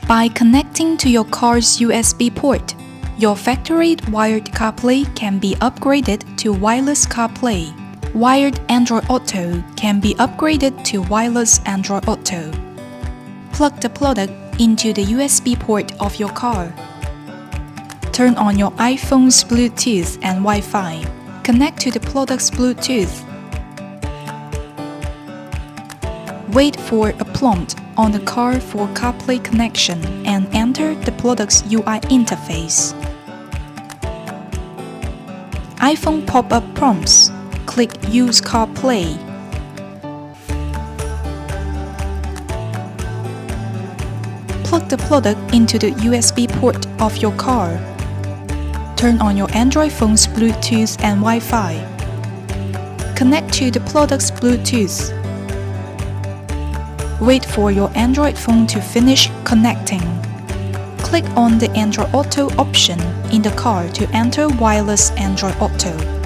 By connecting to your car's USB port, your factory wired CarPlay can be upgraded to wireless CarPlay. Wired Android Auto can be upgraded to wireless Android Auto. Plug the product into the USB port of your car. Turn on your iPhone's Bluetooth and Wi-Fi. Connect to the product's Bluetooth. Wait for a prompt on the car for CarPlay connection and enter the product's UI interface. iPhone pop-up prompts. Click Use CarPlay. Plug the product into the USB port of your car. Turn on your Android phone's Bluetooth and Wi-Fi. Connect to the product's Bluetooth. Wait for your Android phone to finish connecting. Click on the Android Auto option in the car to enter wireless Android Auto.